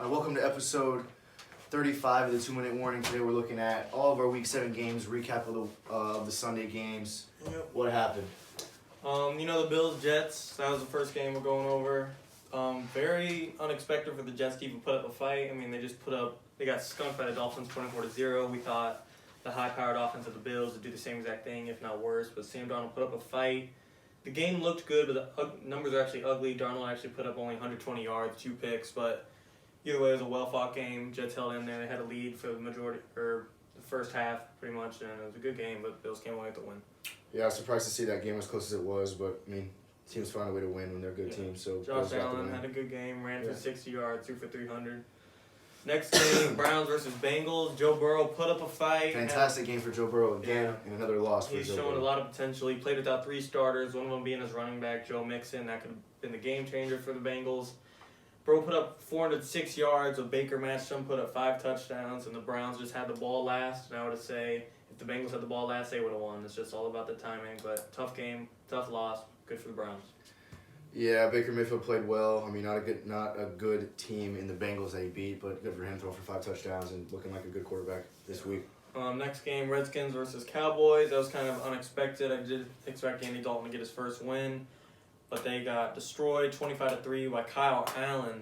Welcome to episode 35 of the 2-Minute Warning. Today we're looking at all of our Week 7 games, recap of the Sunday games. Yep. What happened? The Bills-Jets, that was the first game we're going over. Very unexpected for the Jets to even put up a fight. I mean, they got skunked by the Dolphins 24-0. We thought the high-powered offense of the Bills would do the same exact thing, if not worse. But Sam Darnold put up a fight. The game looked good, but the numbers are actually ugly. Darnold actually put up only 120 yards, 2 picks, but either way, it was a well-fought game. Jets held in there. They had a lead for the first half, pretty much, and it was a good game, but Bills came away with the win. Yeah, I was surprised to see that game as close as it was, but, I mean, teams find a way to win when they're a good teams. So Josh Allen had a good game, ran for 60 yards, 2 for 300. Next game, Browns versus Bengals. Joe Burrow put up a fight. Fantastic game for Joe Burrow again, and another loss for Joe Burrow. He's showing a lot of potential. He played without 3 starters, one of them being his running back, Joe Mixon. That could have been the game changer for the Bengals. Burrow put up 406 yards, so Baker matched him, put up 5 touchdowns, and the Browns just had the ball last. And I would say if the Bengals had the ball last, they would have won. It's just all about the timing, but tough game, tough loss, good for the Browns. Yeah, Baker Mayfield played well. I mean, not a good team in the Bengals that he beat, but good for him throwing for 5 touchdowns and looking like a good quarterback this week. Next game, Redskins versus Cowboys. That was kind of unexpected. I did expect Andy Dalton to get his first win, but they got destroyed 25-3 by Kyle Allen,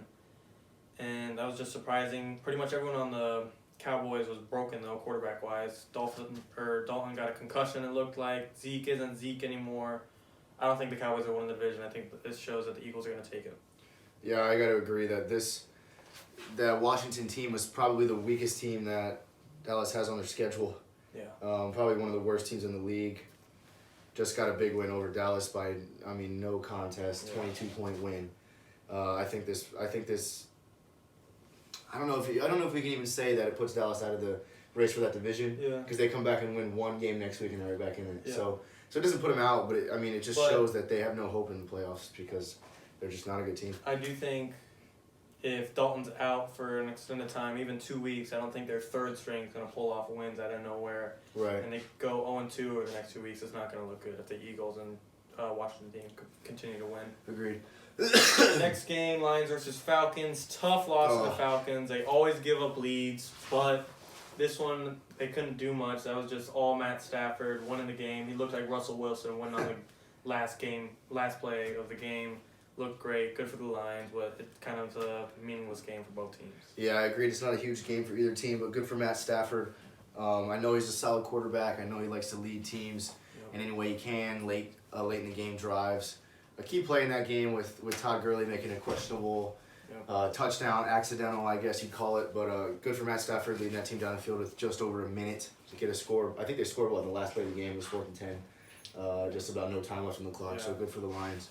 and that was just surprising. Pretty much everyone on the Cowboys was broken though, quarterback-wise. Dalton got a concussion. It looked like Zeke isn't Zeke anymore. I don't think the Cowboys are winning the division. I think this shows that the Eagles are going to take it. Yeah, I got to agree that that Washington team was probably the weakest team that Dallas has on their schedule. Yeah. Probably one of the worst teams in the league. Just got a big win over Dallas by, no contest, 22-point win. I think this. I don't know if we can even say that it puts Dallas out of the race for that division. Yeah. Because they come back and win one game next week and they're right back in it. Yeah. So it doesn't put them out, but it just shows that they have no hope in the playoffs because they're just not a good team. I do think if Dalton's out for an extended time, even 2 weeks, I don't think their third string is going to pull off wins out of nowhere. Right. And they go 0-2 over the next 2 weeks, it's not going to look good if the Eagles and Washington team continue to win. Agreed. Next game, Lions versus Falcons. Tough loss for the Falcons. They always give up leads, but this one, they couldn't do much. That was just all Matt Stafford winning the game. He looked like Russell Wilson winning on the last play of the game. Looked great, good for the Lions, but it's kind of a meaningless game for both teams. Yeah, I agree. It's not a huge game for either team, but good for Matt Stafford. I know he's a solid quarterback. I know he likes to lead teams in any way he can, late in the game drives. A key play in that game with Todd Gurley making a questionable touchdown, accidental, I guess you'd call it, but good for Matt Stafford leading that team down the field with just over a minute to get a score. I think they scored in the last play of the game. It was 4-10. Just about no time left on the clock, so good for the Lions.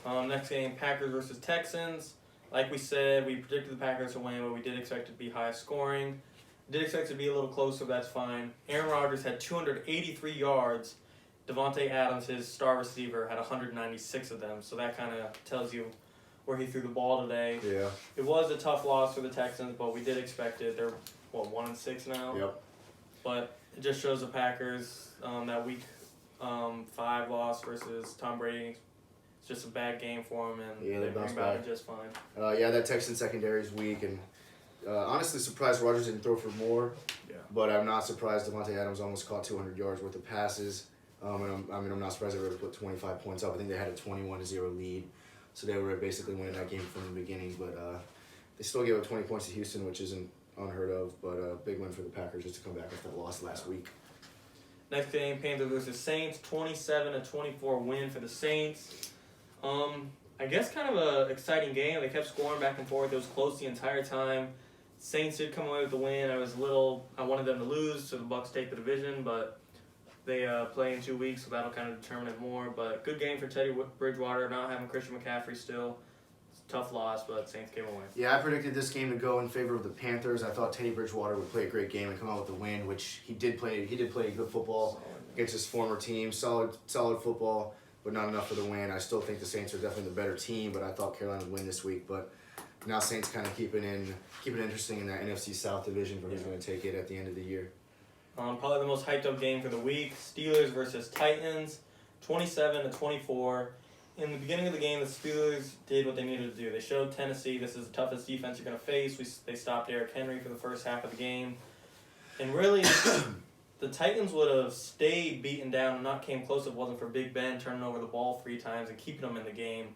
Next game, Packers versus Texans. Like we said, we predicted the Packers to win, but we did expect it to be high scoring. Did expect it to be a little closer, but that's fine. Aaron Rodgers had 283 yards. Devontae Adams, his star receiver, had 196 of them, so that kind of tells you where he threw the ball today. Yeah. It was a tough loss for the Texans, but we did expect it. They're, 1-6 now? Yep. But it just shows the Packers, that week 5 loss versus Tom Brady. It's just a bad game for him, and they bounced back just fine. That Texan secondary is weak, and honestly surprised Rodgers didn't throw for more. Yeah. But I'm not surprised Devontae Adams almost caught 200 yards worth of passes. I'm not surprised they were able to put 25 points up. I think they had a 21-0 lead, so they were basically winning that game from the beginning. But they still gave up 20 points to Houston, which isn't unheard of. But a big win for the Packers just to come back after that loss last week. Next game, Panthers versus Saints, 27-24 win for the Saints. I guess kind of an exciting game. They kept scoring back and forth. It was close the entire time. Saints did come away with the win. I wanted them to lose, so the Bucs take the division, but they play in 2 weeks, so that'll kind of determine it more. But good game for Teddy Bridgewater, not having Christian McCaffrey still. It's a tough loss, but Saints came away. Yeah, I predicted this game to go in favor of the Panthers. I thought Teddy Bridgewater would play a great game and come out with the win, which he did play. He did play good football against his former team. Solid football, but not enough for the win. I still think the Saints are definitely the better team, but I thought Carolina would win this week. But now Saints kind of keep it interesting in that NFC South division for who's going to take it at the end of the year. Probably the most hyped up game for the week. Steelers versus Titans, 27-24. in the beginning of the game, the Steelers did what they needed to do. They showed Tennessee this is the toughest defense you're going to face. They stopped Derrick Henry for the first half of the game. And really, the Titans would have stayed beaten down and not came close if it wasn't for Big Ben turning over the ball 3 times and keeping them in the game.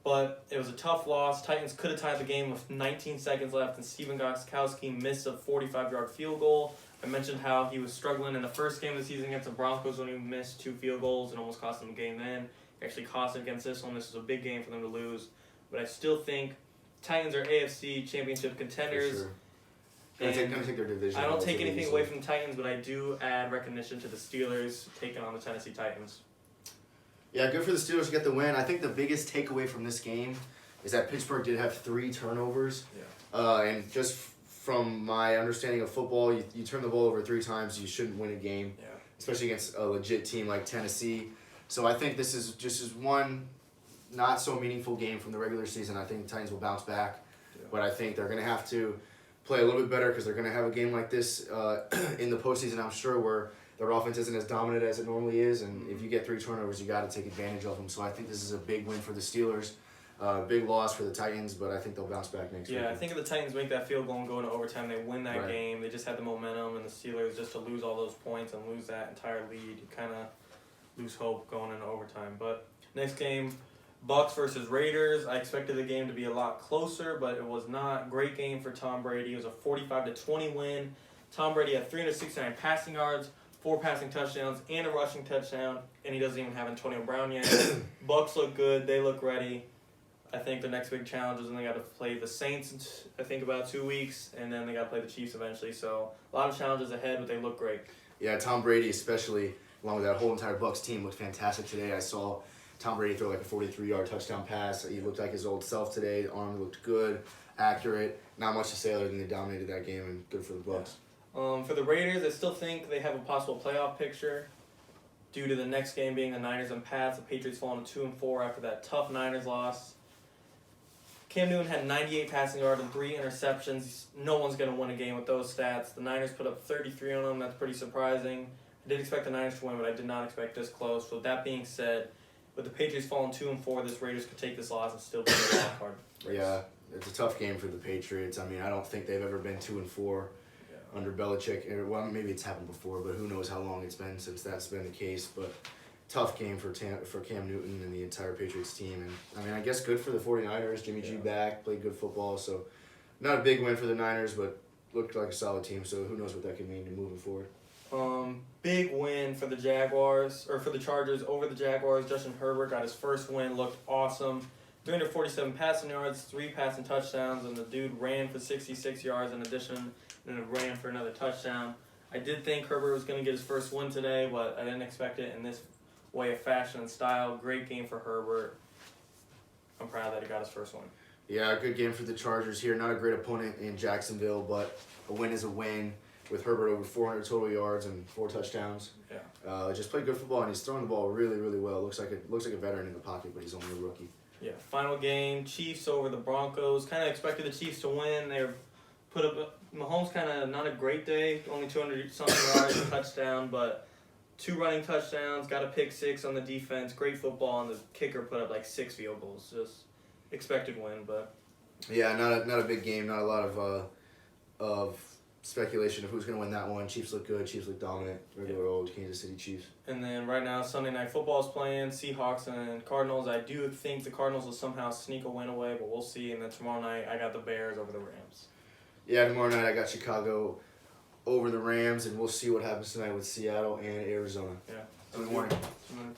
But it was a tough loss. Titans could have tied the game with 19 seconds left, and Steven Gostkowski missed a 45-yard field goal. I mentioned how he was struggling in the first game of the season against the Broncos when he missed 2 field goals and almost cost them the game then. He actually cost it against this one. This is a big game for them to lose. But I still think Titans are AFC championship contenders. For sure. Gonna take their division. I don't take anything away from the Titans, but I do add recognition to the Steelers taking on the Tennessee Titans. Yeah, good for the Steelers to get the win. I think the biggest takeaway from this game is that Pittsburgh did have 3 turnovers. Yeah. And just from my understanding of football, you turn the ball over 3 times, you shouldn't win a game, Yeah. especially against a legit team like Tennessee. So I think this is just one not so meaningful game from the regular season. I think the Titans will bounce back, but I think they're going to have to play a little bit better because they're going to have a game like this in the postseason, I'm sure, where their offense isn't as dominant as it normally is, and if you get 3 turnovers, you got to take advantage of them. So I think this is a big win for the Steelers, big loss for the Titans, but I think they'll bounce back next week. Yeah, I think if the Titans make that field goal and go into overtime, they win that Right. game. They just had the momentum, and the Steelers just to lose all those points and lose that entire lead, you kind of lose hope going into overtime. But next game, Bucs versus Raiders. I expected the game to be a lot closer, but it was not. Great game for Tom Brady. It was a 45-20 win. Tom Brady had 369 passing yards, 4 passing touchdowns, and a rushing touchdown, and he doesn't even have Antonio Brown yet. Bucs look good. They look ready. I think the next big challenge is when they got to play the Saints in, I think, about 2 weeks, and then they got to play the Chiefs eventually. So a lot of challenges ahead, but they look great. Yeah, Tom Brady especially, along with that whole entire Bucs team, looked fantastic today. I saw Tom Brady throw like a 43-yard touchdown pass. He looked like his old self today. The arm looked good, accurate. Not much to say other than they dominated that game, and good for the Bucs. For the Raiders, I still think they have a possible playoff picture due to the next game being the Niners and Pats. The Patriots falling to 2-4 after that tough Niners loss. Cam Newton had 98 passing yards and 3 interceptions. No one's going to win a game with those stats. The Niners put up 33 on them. That's pretty surprising. I did expect the Niners to win, but I did not expect this close. So with that being said, with the Patriots falling 2-4, this Raiders could take this loss and still be in the wild card race. Yeah, it's a tough game for the Patriots. I mean, I don't think they've ever been 2-4 under Belichick. Well, maybe it's happened before, but who knows how long it's been since that's been the case. But tough game for Cam Newton and the entire Patriots team. And I mean, I guess good for the 49ers. Jimmy G back, played good football. So not a big win for the Niners, but looked like a solid team. So who knows what that could mean to moving forward. Big win for the Jaguars, or for the Chargers over the Jaguars. Justin Herbert got his first win, looked awesome. 347 passing yards, 3 passing touchdowns, and the dude ran for 66 yards in addition, and it ran for another touchdown. I did think Herbert was going to get his first win today, but I didn't expect it in this way of fashion and style. Great game for Herbert. I'm proud that he got his first one. Yeah, good game for the Chargers here. Not a great opponent in Jacksonville, but a win is a win. With Herbert over 400 total yards and 4 touchdowns. Yeah. Just played good football, and he's throwing the ball really, really well. Looks like a veteran in the pocket, but he's only a rookie. Yeah. Final game, Chiefs over the Broncos. Kind of expected the Chiefs to win. They put up Mahomes. Kind of not a great day. Only 200-something yards, a touchdown, but 2 running touchdowns. Got a pick 6 on the defense. Great football, and the kicker put up like 6 field goals. Just expected win, but. Yeah, not a big game. Not a lot of speculation of who's going to win that one. Chiefs look good. Chiefs look dominant. Regular old Kansas City Chiefs. And then right now, Sunday Night Football is playing. Seahawks and Cardinals. I do think the Cardinals will somehow sneak a win away, but we'll see. And then tomorrow night, I got the Bears over the Rams. Yeah, tomorrow night I got Chicago over the Rams, and we'll see what happens tonight with Seattle and Arizona. Yeah. Good morning. Good morning.